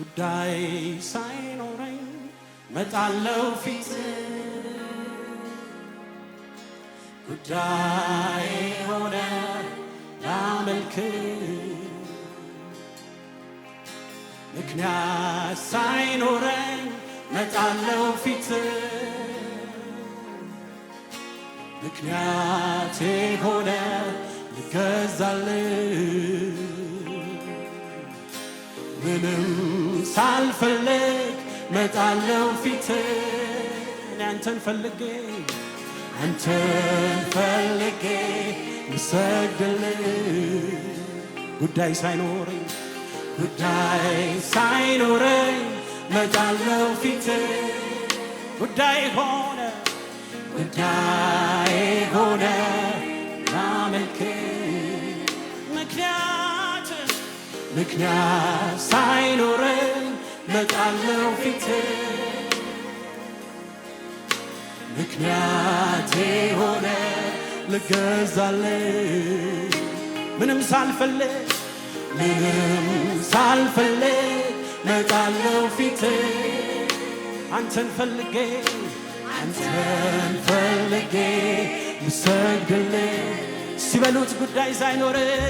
ጉዳይ ሳይኖረኝ መጣለው ፊት ጉዳይ ሆነ ላመልክ ምክንያት ሳይኖረኝ መጣለው ፊት ምክንያቴ ሆነ ልገዛል ምንም ሳልፈልግ መጣለው ፊት አንተን ፈልጌ ልሰግድልህ ጉዳይ ሳይኖረኝ መጣለው ፊት ጉዳይ ሆነ ላመልክ ምክንያት ሳይኖረኝ መጣለው ፊት ምክንያቴ ሆነ ልገዛልህ ምንም ሳልፈልግ መጣለው ፊት አንተን ፈልጌ ልሰግድልህ ሲበሉት ጉዳይ ሳይኖረኝ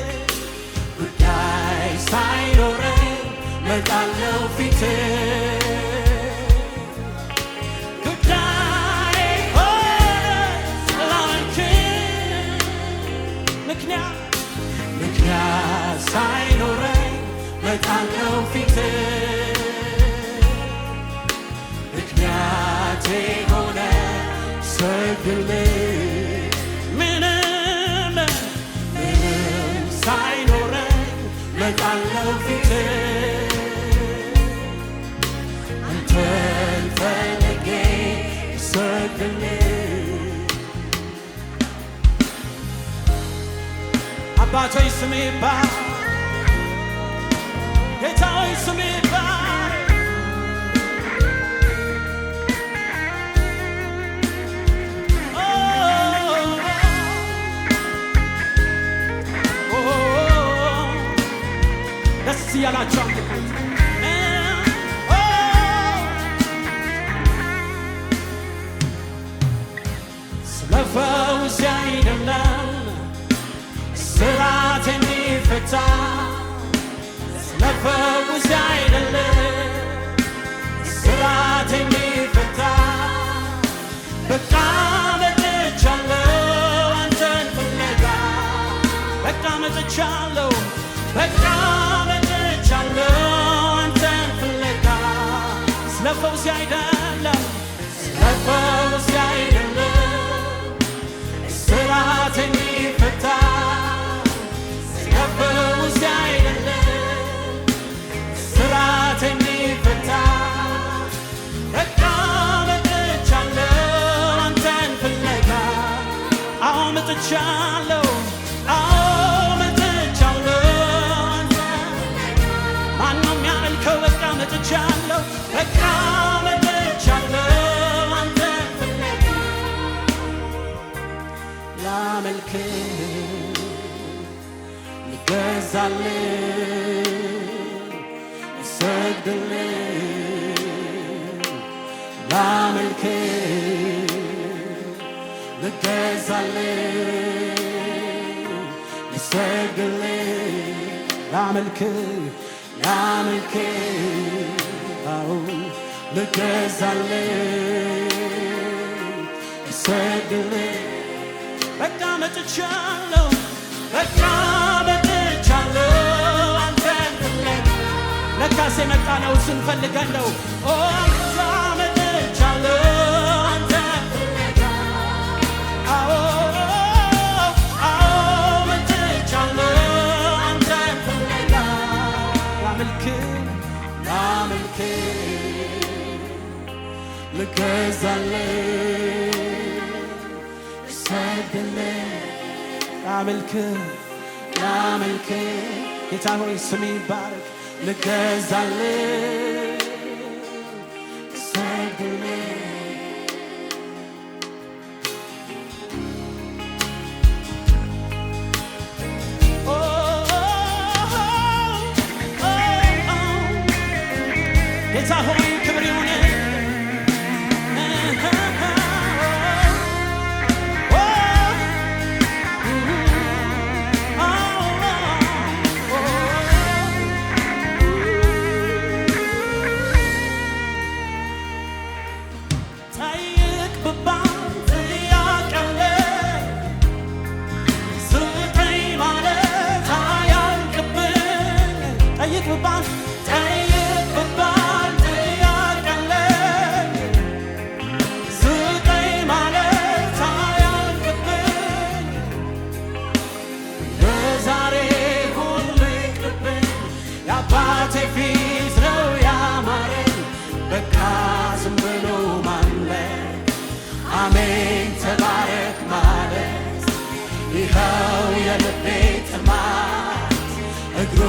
መጣለው ፊት ጉዳይ ሆነ ላመልክ ምክንያት ሳይኖረኝ መጣለው ፊት ምክንያቴ ሆነ ሰግድልህ ምንም ሳይኖረኝ መጣለው ፊት አንተን ፈልጌ ሰግድልህ አባት ሆይ ስምህ ይባረክ ጌታ ሆይ ስምህ ይባረክ ደስ ያላችሁ አምልኩት ስለ ፈውስ አይደለም ስራት የሚፈታ ስለ ፈውስ አይደለም ስራት የሚፈታ በቃ መጥቻለሁ አንተን ፍለጋ በቃ መጥቻለሁ አንተን ፍለጋ ስለ ፈውስ አይደለም ስራት የሚፈታ ስለ ፈውስ አይደለም ስራት የሚፈታ በቃ መጥቻለሁ አንተን ፍለጋ አዎ መጥቻለሁ በቃ መጥቻለሁ አንተን ፍለጋ ላመልክ ልገዛልህ ልሰግድልህ ላመልክ ልገዛልህ ልሰግድልህ ላመልክ ልገዛልህ ልሰግድልህ በቃ መጥቻለሁ አንተን ፍለጋ ለካስ የመጣነው ስንፈልገን ነው በቃ መጥቻለሁ አንተን ፍለጋ አዎ መጥቻለሁ አንተን ፍለጋ ላመልክ ልገዛልህ ልሰግድልህ ላመልክ ጌታ ሆይ ስምህ ይባረክ ልገዛልህ ልሰግድልህ ጌታ ሆይ ክብር ይሁን። አሜን ተባረክ ማለት ይኸው የልቤ ጥማት እግሩ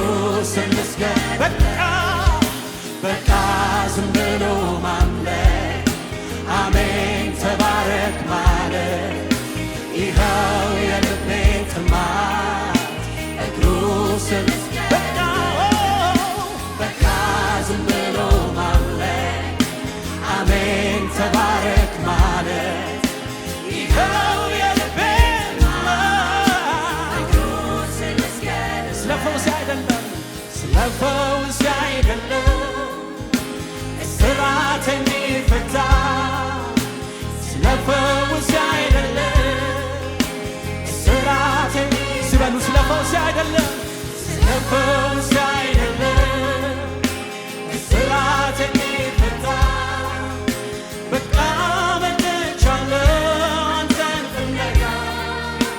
ስር ልስገድ በቃ ዝም ብሎ ማምለክ አሜን ተባረክ ማለት ይኸው የልቤ ጥማት እግሩ ስር ልስገድ በቃ ዝም ብሎ ማምለክ አሜን ተባረክ ማለት ፈውስ አይደለም እስራት የሚፈታ ስለ ፈውስ አይደለም እስራት ሲበሉ ስለ ፈውስ አይደለም ስለ ፈውስ አይደለም እስራት የሚፈታ በቃ መጥቻለሁ አንተን ፍለጋ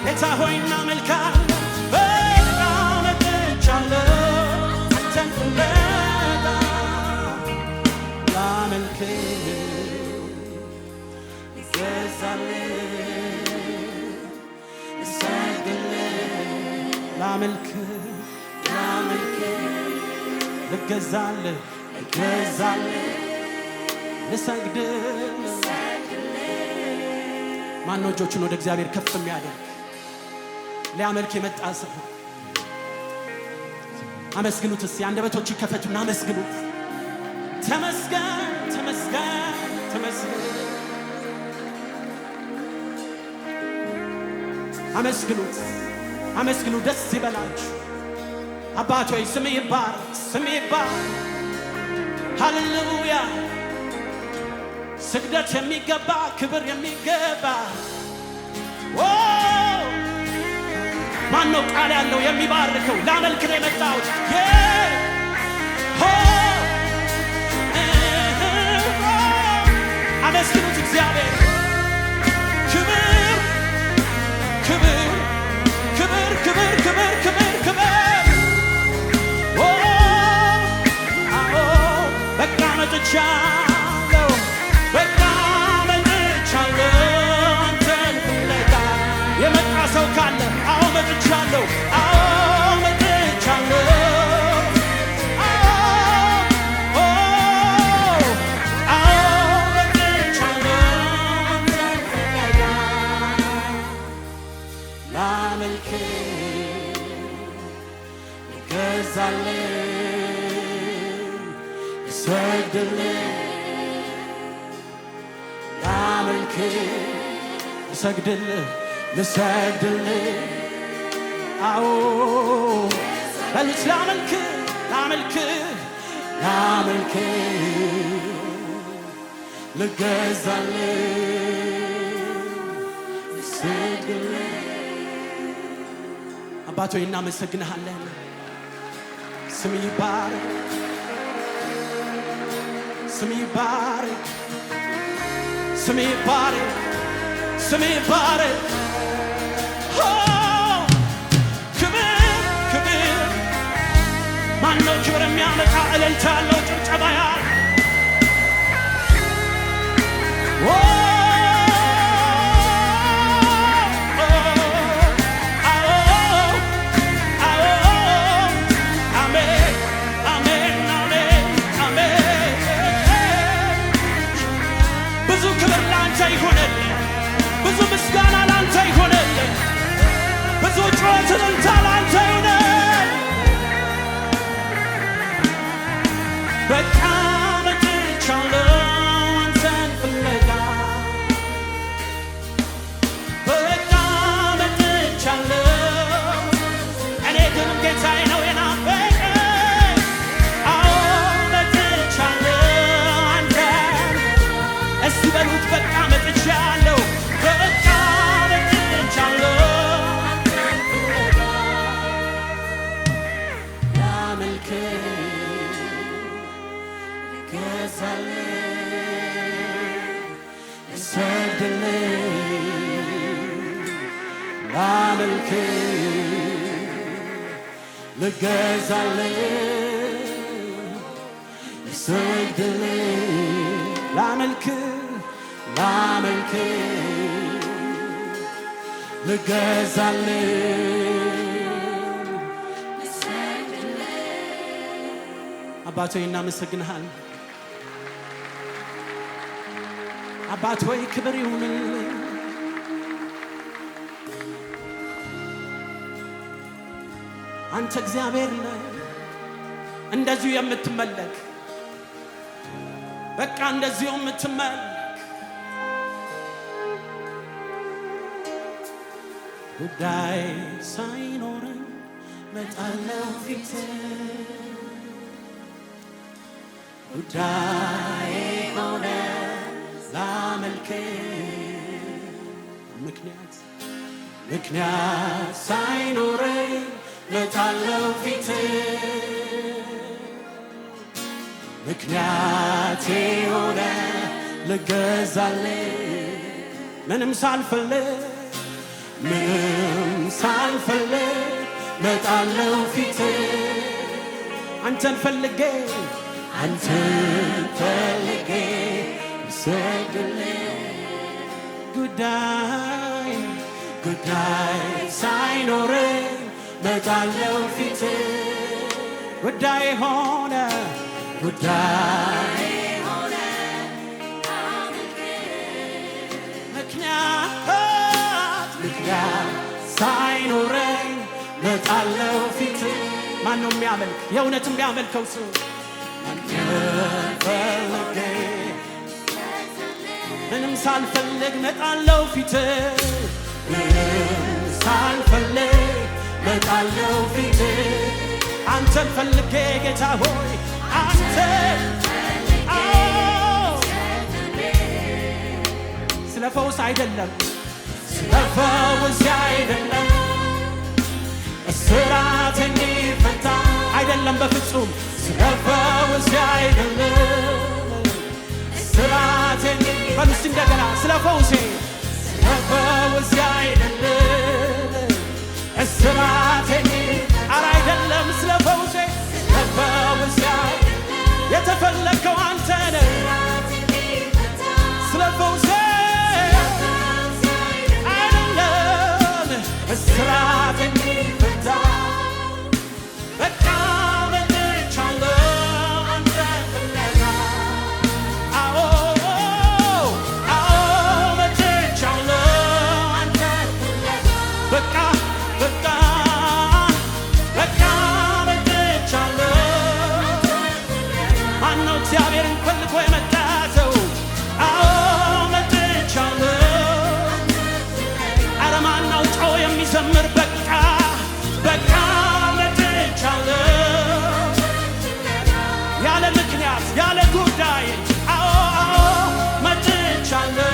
ጌታ ሆይ እናመልካለን በቃ መጥቻለሁ ላመልክ ልገዛልህ ልሰግድ ማነው እጆቹን ወደ እግዚአብሔር ከፍ የሚያደርግ ሊያመልክ የመጣ ሰው አመስግኑት እስቲ አንደበቶች ይከፈቱና አመስግኑት ተመስገን ተመስገን ተመስገን አመስግኑት አመስግኑ ደስ ይበላችሁ አባት ሆይ ስምህ ይባረክ ስምህ ይባረክ ሃሌሉያ ስግደት የሚገባ ክብር የሚገባ ማነው ቃል ያለው የሚባርከው ላመልክ ነው የመጣሁት አመስግኑት እግዚአብሔር ክብር ክብር ክብር ክብር ክብር ክብር ክብር በቃ መጥቻለሁ በቃ መጥቻለሁ አንተን ፍለጋ የመጣ ሰው ካለ አዎ መጥቻለሁ አዎ መጥቻለሁ ልሰግድልህ አዎ በሉት ላመልክ ልገዛልህ ልሰግድልህ አባት ሆይ እናመሰግንሃለን ስምህ ይባረክ ስምህ ይባረክ ስምህ ይባረክ ስምህ ይባረክ ክብር ክብር ማነው ክብር የሚያመጣ እልልታ ያለው ጭብጨባ ያለው ብዙ ምስጋና ላንተ ይሆንልህ ብዙ ጩኸት እልልታ ላንተ ይሆንልህ በቃ አባት ሆይ እናመሰግንሃለን። አባት ሆይ ክብር ይሁንልህ። አንተ እግዚአብሔር ነህ፣ እንደዚሁ የምትመለክ በቃ እንደዚሁ የምትመለክ ጉዳይ ሳይኖረኝ መጣለሁ ፊትህ ጉዳይ ሆነ ላመልክህ ምክንያት ሳይኖረኝ መጣለሁ ፊትህ ምክንያቴ ሆነ ልገዛልህ ምንም ሳልፈልግ መጣለሁ ፊትህ አንተን ፈልጌ ልሰግድልህ ጉዳይ ሳይኖረኝ መጣለሁ ፊትህ ጉዳይ ሆነ ምክንያት ሳይኖረኝ መጣለሁ ፊትህ ማን ነው የሚያመልክ የእውነት የሚያመልከው ሰው ፈልጌ ምንም ሳልፈልግ መጣለሁ ፊትህ መጣለሁ ፊትህ አንተን ፈልጌ ጌታ ሆይ አንተን ስለ ፈውስ አይደለም እስራት እንዲፈታ አይደለም በፍጹም ስለ ፈውስ አይደለም እስራት በሉስ እንደገና ስለ ፈውሴ አይደለም እስራት ኧረ አይደለም ስለ ፈውሴ የተፈለከው አንተ ነህ ስለ ፈውሴ አይደለም እስራት እንዲፈታ በቃ መጥቻለሁ አንተ ፍለጋ አዎ መጥቻለሁ አንተ ፍለጋ በቃ መጥቻለሁ ማነው እግዚአብሔርን ፈልጎ የመጣ ሰው አዎ መጥቻለሁ ኧረ ማነው ጮህ የሚዘምር በቃ መጥቻለሁ ያለ ምክንያት ያለ ጉዳይ አዎ መጥቻለሁ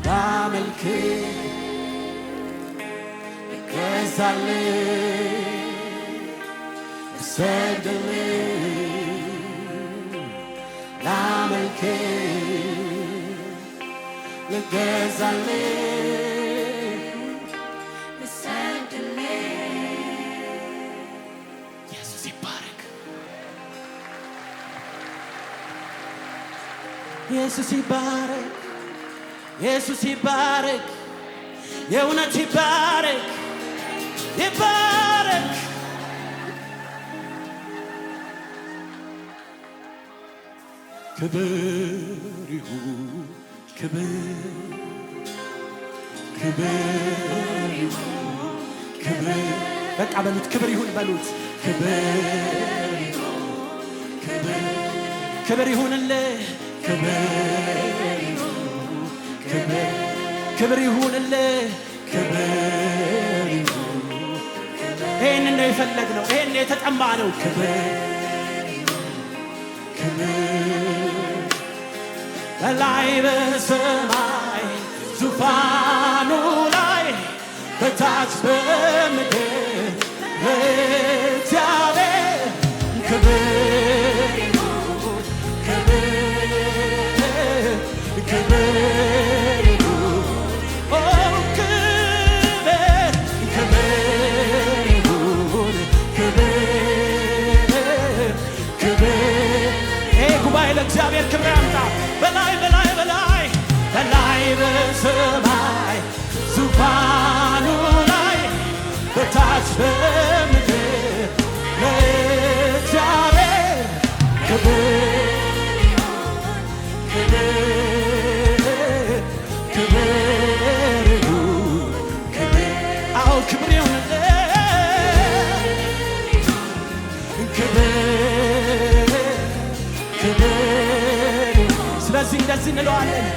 ላመልክህ ልገዛልህ ልሰግድልህ ላመልክህ ልገዛልህ ኢየሱስ ይባረክ ኢየሱስ ይባረክ ኢየሱስ ይባረክ የእውነት ይባረክ ክብር ይሁን በቃ በሉት ክብር ይሁን በሉት ክብር ይሁንልህ ክብር ይሁንልህ ይሄንን ነው የፈለግነው ይሄን የተጠማ ነው በላይ በሰማይ ዙፋኑ ላይ በታች በምድር እግዚአብሔር ለእግዚአብሔር ክብር ያምጣ። በላይ በላይ በላይ በላይ በሰማይ ዙፋኑ ላይ በታች በምድር ለእግዚአብሔር ክብር ስለዚህ እንደዚህ እንለዋለን።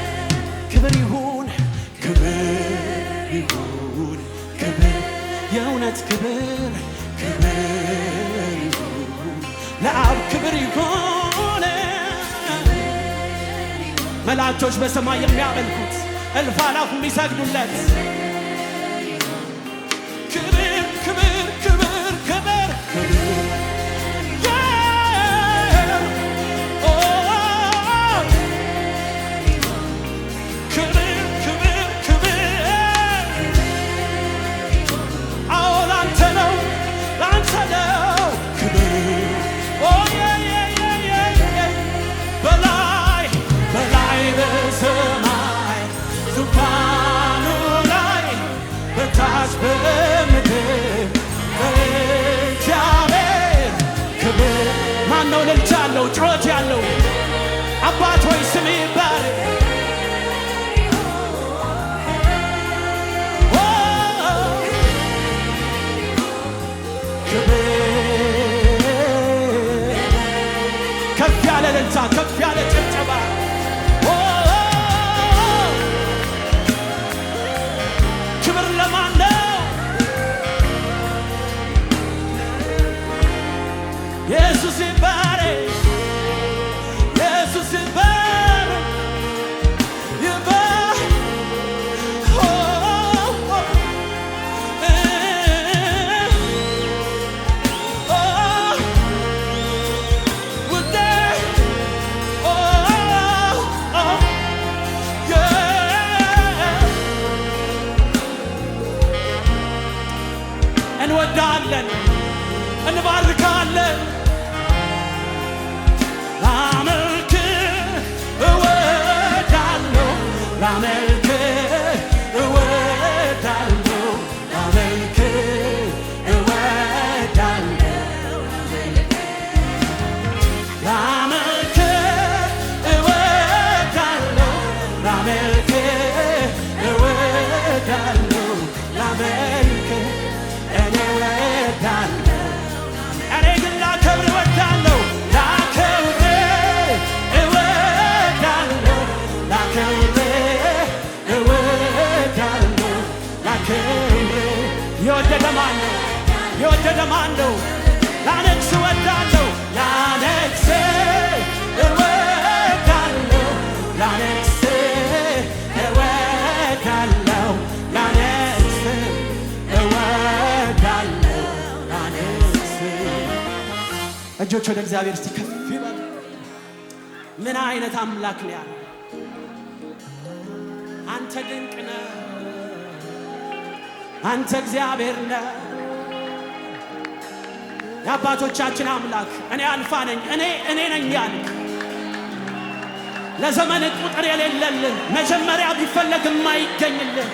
ክብር ይሁን ክብር ይሁን ክብር የእውነት ክብር ክብር ይሁን ለአብ ክብር ይሁን መላእክቶች በሰማይ የሚያመልኩት እልፍ አእላፍ የሚሰግዱለት ክብር ክብር ክብር ክብር ክብር ያለው ጩኸት ያለው አባት ሆይ ስምህ ይባረክ። ከፍ ያለ እልልታ ከፍ ያለ ጭብጨባ ክብር ለማን ነው? ኢየሱስ ይባረክ። እንወዳለን፣ እንባርካለን። ላመልክህ እወዳለሁ፣ ላመልክህ እወዳለሁ፣ ላመልክህ እወዳለሁ፣ ላመልክህ እወዳለሁ፣ ላመልክህ እወዳለሁ፣ ላመልክህ እኔ እወዳለሁ። እኔ ግን ላከብር እወዳለሁ፣ ላከብር እወዳለሁ፣ ላከብር እወዳለሁ፣ ላከብር የወደደ ማን ነው? የወደደ ማን ነው? ላነግስ እወዳለሁ፣ ላነግስ እወዳለሁ፣ ላነግስ እወዳለሁ፣ ላነግስ እወዳለሁ፣ ላነግስ። እጆች ወደ እግዚአብሔር እስቲ ከፍ ይበሉ። ምን አይነት አምላክ ነው ያለው? አንተ ድንቅ ነህ፣ አንተ እግዚአብሔር ነህ። የአባቶቻችን አምላክ እኔ አልፋ ነኝ እኔ ነኝ ያልክ ለዘመን ቁጥር የሌለልህ መጀመሪያ ቢፈለግ የማይገኝልህ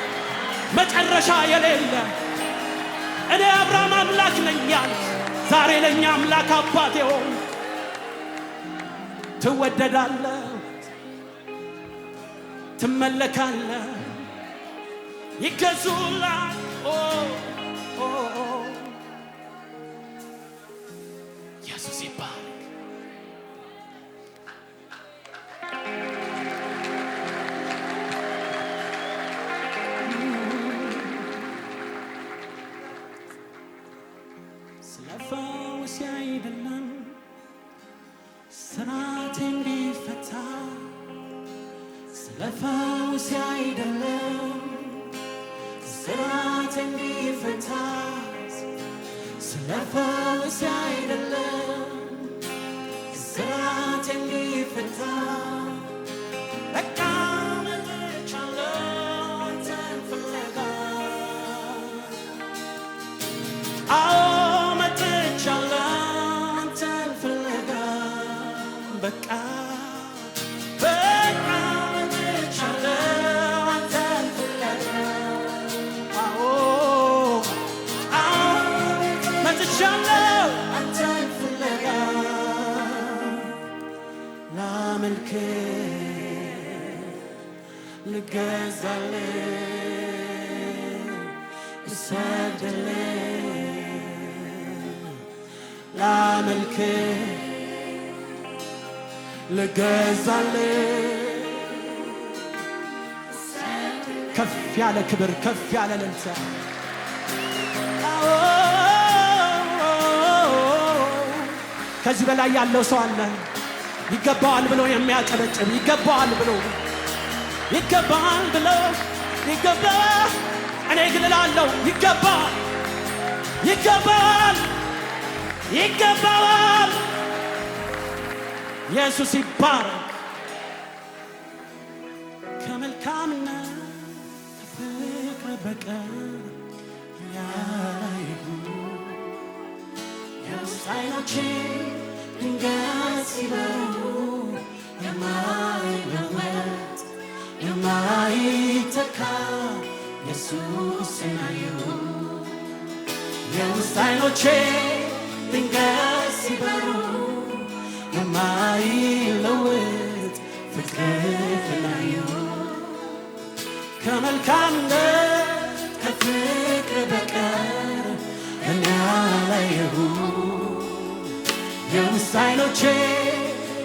መጨረሻ የሌለ እኔ አብርሃም አምላክ ነኝ ያልክ ዛሬ ለኛ አምላክ አባቴ ሆይ ትወደዳለህ፣ ትመለካለህ፣ ይገዙልሃል። ኢየሱስ ይባረክ። ስለ ፈውስ አይደለም ስራቴ እንዲፈታ፣ ስለ ፈውስ አይደለም ስራቴ እንዲፈታ፣ ስለ ፈውስ አይደለም ስራቴ እንዲፈታ፣ በቃ መጥቻለሁ አንተን ፍለጋ። አዎ መጥቻለሁ አንተን ፍለጋ፣ በቃ ላመልክ ልገዛል እሰግድል ላመልክ ልገዛል ከፍ ያለ ክብር ከፍ ያለ እልልታ ከዚህ በላይ ያለው ሰው አለ ይገባዋል ብሎ የሚያጨበጭብ ይገባዋል ብሎ ይገባዋል እኔ ግን እላለሁ ይገባዋል ኢየሱስ ይባረክ ከመልካምነት ከፍቅር በቀር ያላየሁ የውስጥ ዓይኖቼ ድንገት ሲበሩ የማይለወጥ የማይተካ ኢየሱስን አየሁ የውስጥ ዓይኖቼ ድንገት ሲበሩ የማይለወጥ ፍቅርህን አየሁ ከመልካምነት ከፍቅር በቀር እኔ አላየሁም የውስጥ ዓይኖቼ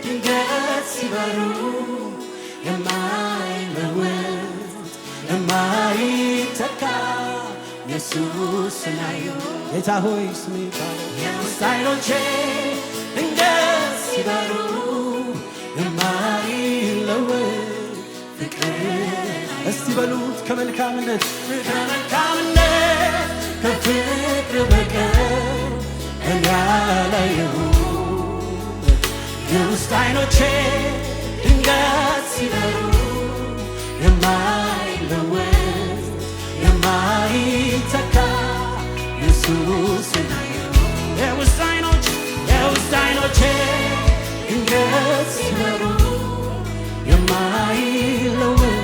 ድንገት ሲበሩ የማይለወጥ የማይተካ ኢየሱስን አየሁ ጌታ ሆይ ስምህ ይባረክ የውስጥ ዓይኖቼ ድንገት ሲበሩ የማይለወጥ ፍቅር እስቲ በሉት ከመልካምነት ከፍቅር በቀር እኔ አላየሁም የውስጥ ዓይኖቼ ድንገት ሲበሩ የማይለወጥ የማይተካ ኢየሱስን አየሁ የውስጥ ዓይኖቼ ድንገት ሲበሩ የማይለወጥ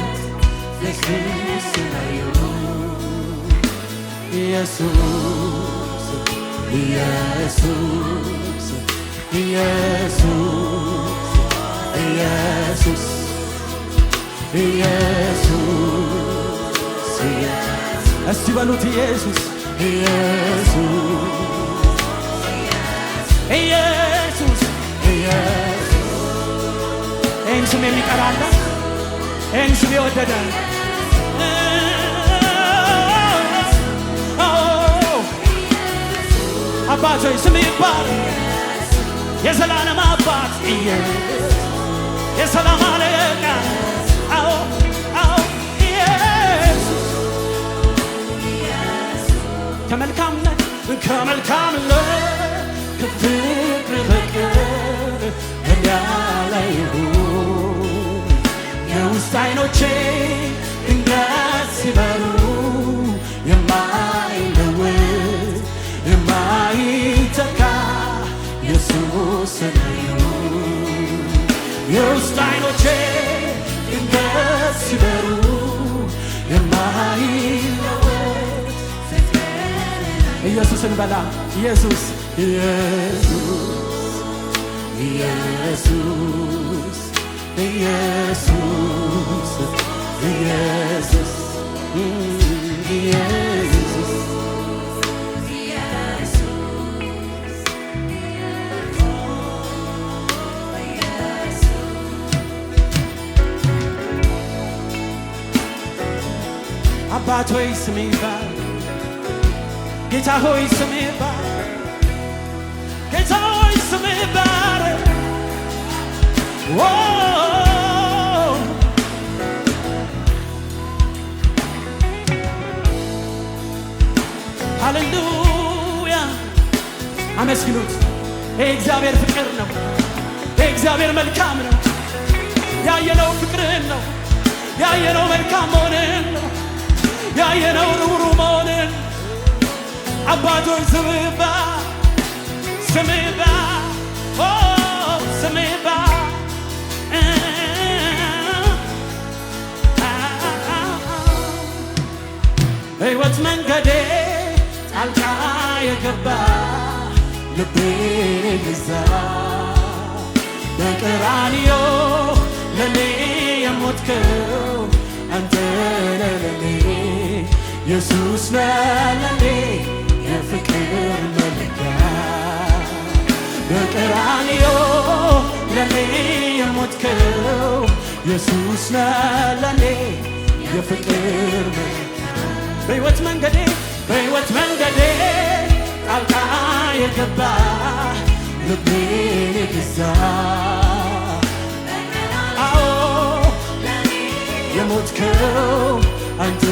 ኢየሱስን አየሁ ኢየሱስ ኢየሱስ ኢየሱስ ኢየሱስ ኢየሱስ እስቲ በሉት ኢየሱስ ኢየሱስ ኢየሱስ ኢየሱስ ይህን ስም የሚጠራ አለ ይህን ስም የወደደ አባት ሆይ ስምህ ይባረክ የዘላለም አባት የሰላም አለቃ ኢየሱስ ከመልካምነት ከፍቅር በቀር እኔ አላየሁም የውስጥ ዓይኖቼ ድንገት ሲበሩ የማይለወጥ የማይተካ ኢየሱስን አየሁ የውስጥ ዓይኖቼ ድንገት ሲበሩ የማይለወጥ ኢየሱስን በላ ኢየሱስ ኢየሱስ ኢየሱስ ኢየሱስ ኢየሱስ ኢየሱስ አባት ሆይ ስምህ ይባረክ ጌታ ሆይ ስምህ ይባረክ ጌታ ሆይ ስምህ ይባረክ ሃሌሉያ አመስግኑት ይሄ እግዚአብሔር ፍቅር ነው ይሄ እግዚአብሔር መልካም ነው ያየነው ፍቅርህን ነው ያየነው መልካም መሆንህን ነው ያየነው ሩህሩህ መሆንህን አባቶች ስምህ ይባረክ ስምህ ይባረክ ስምህ ይባረክ በሕይወት መንገዴ ጣልቃ የገባ ልቤን የገዛ በቀራንዮ የሞትከው አንተ ለኔ ኢየሱስ ለኔ የፍቅር መለኪያ በቀራንዮ ለኔ የሞትከው ኢየሱስ ለኔ የፍቅር በሕይወት መንገዴ ጣልቃ የገባ ልቤን የገዛ አዎ የሞትከው አንተ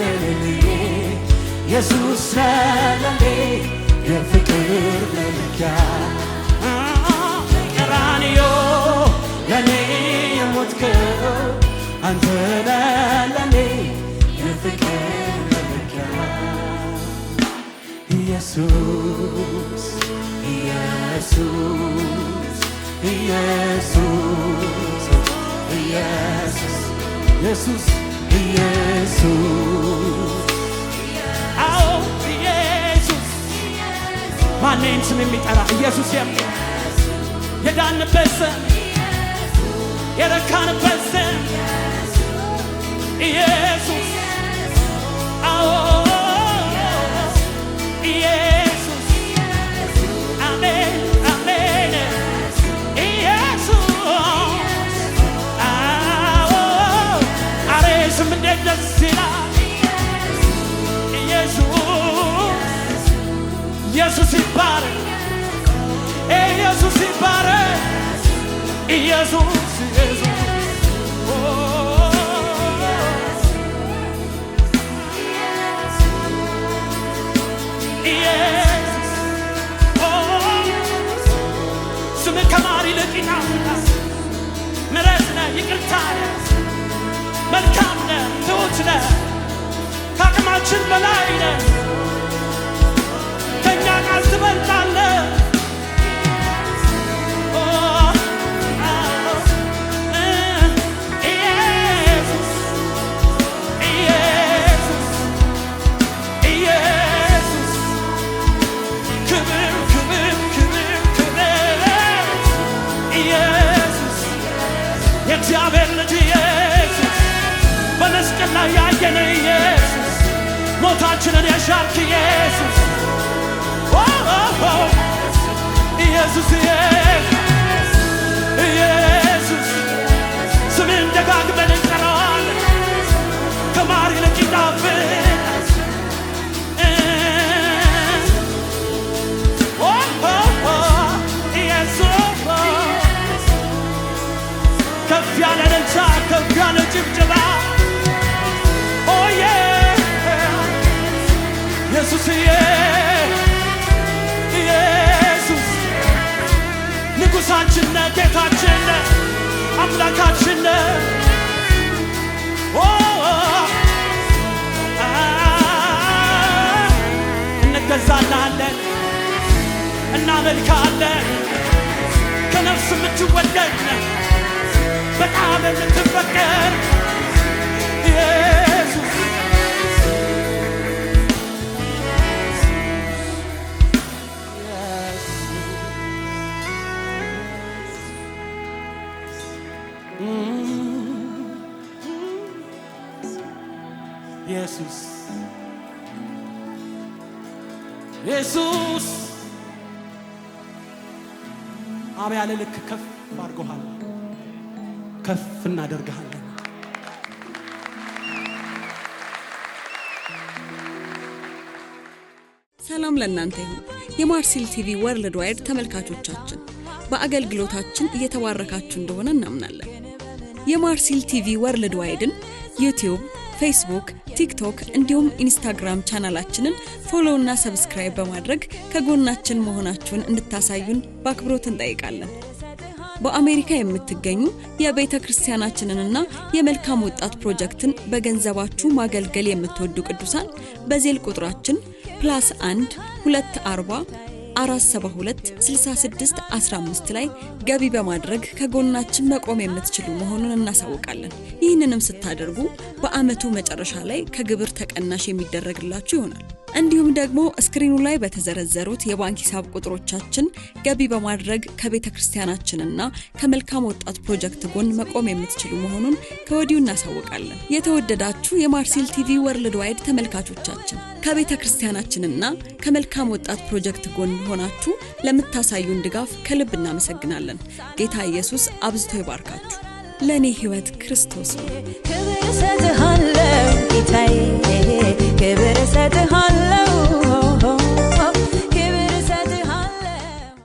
ለኔ ኢየሱስ ለኔ የፍቅር መለኪያ ቀራንዮ ለኔ የሞትከው አንተ ለኔ የፍቅር መለኪያ ኢየሱስ ኢየሱስ ኢየሱስ ኢየሱስ ኢየሱስ ኢየሱስ አዎ ኢየሱስ ማንን ስም የሚጠራ ኢየሱስ የሚል የዳንበት ስም የረካንበት ስም ኢየሱስ አዎ ኢየሱስ አሜን አሜን ኢየሱስ አዎ አሬ ስም እንዴት ደስ ይላል ኢየሱስ ኢየሱስ ይባረክ ኢየሱስ ይባረክ ኢየሱስ ኢየሱስ ስምህ ከማር ይልቅ ይጣፍጣል። ምሕረት ነህ፣ ይቅርታ ነህ፣ መልካም ነህ፣ ትሑት ነህ፣ ከአቅማችን በላይ ነህ፣ ከእኛ ቃል ትበልጣለህ። የእግዚአብሔር ልጅ ኢየሱስ በመስቀል ላይ ያየን ኢየሱስ ሞታችንን የሻርክ ኢየሱስ ኢየሱስ ኢየሱስ ስምህን ደጋግመን እንጠራዋለን። ከማር ይልቅ ይጣፍጣል። ከፍ ያለ እልልታ ከፍ ያለ ጭብጨባ ኦዬ ኢየሱስዬ ኢየሱስ ንጉሣችን ነህ፣ ጌታችን ነህ፣ አምላካችን ነህ። እንገዛልሃለን፣ እናመልክሃለን። ከነፍስ የምትወደድ ነህ፣ በጣም የምትፈቀር ኢየሱስ ኢየሱስ ኢየሱስ አብ ያለ ልክ ከፍ አድርጎሃል። ከፍ እናደርግሃለን። ሰላም ለእናንተ ይሁን። የማርሲል ቲቪ ወርልድ ዋይድ ተመልካቾቻችን በአገልግሎታችን እየተባረካችሁ እንደሆነ እናምናለን። የማርሲል ቲቪ ወርልድ ዋይድን ዩቲዩብ፣ ፌስቡክ፣ ቲክቶክ እንዲሁም ኢንስታግራም ቻናላችንን ፎሎ እና ሰብስክራይብ በማድረግ ከጎናችን መሆናችሁን እንድታሳዩን በአክብሮት እንጠይቃለን። በአሜሪካ የምትገኙ የቤተ ክርስቲያናችንንና የመልካም ወጣት ፕሮጀክትን በገንዘባችሁ ማገልገል የምትወዱ ቅዱሳን በዜል ቁጥራችን +1 240 472 66 15 ላይ ገቢ በማድረግ ከጎናችን መቆም የምትችሉ መሆኑን እናሳውቃለን። ይህንንም ስታደርጉ በአመቱ መጨረሻ ላይ ከግብር ተቀናሽ የሚደረግላችሁ ይሆናል። እንዲሁም ደግሞ ስክሪኑ ላይ በተዘረዘሩት የባንክ ሂሳብ ቁጥሮቻችን ገቢ በማድረግ ከቤተክርስቲያናችንና ከመልካም ወጣት ፕሮጀክት ጎን መቆም የምትችሉ መሆኑን ከወዲሁ እናሳውቃለን። የተወደዳችሁ የማርሴል ቲቪ ወርልድ ዋይድ ተመልካቾቻችን ከቤተክርስቲያናችንና ከመልካም ወጣት ፕሮጀክት ጎን ሆናችሁ ለምታሳዩን ድጋፍ ከልብ እናመሰግናለን። ጌታ ኢየሱስ አብዝቶ ይባርካችሁ። ለኔ ህይወት ክርስቶስ ነው።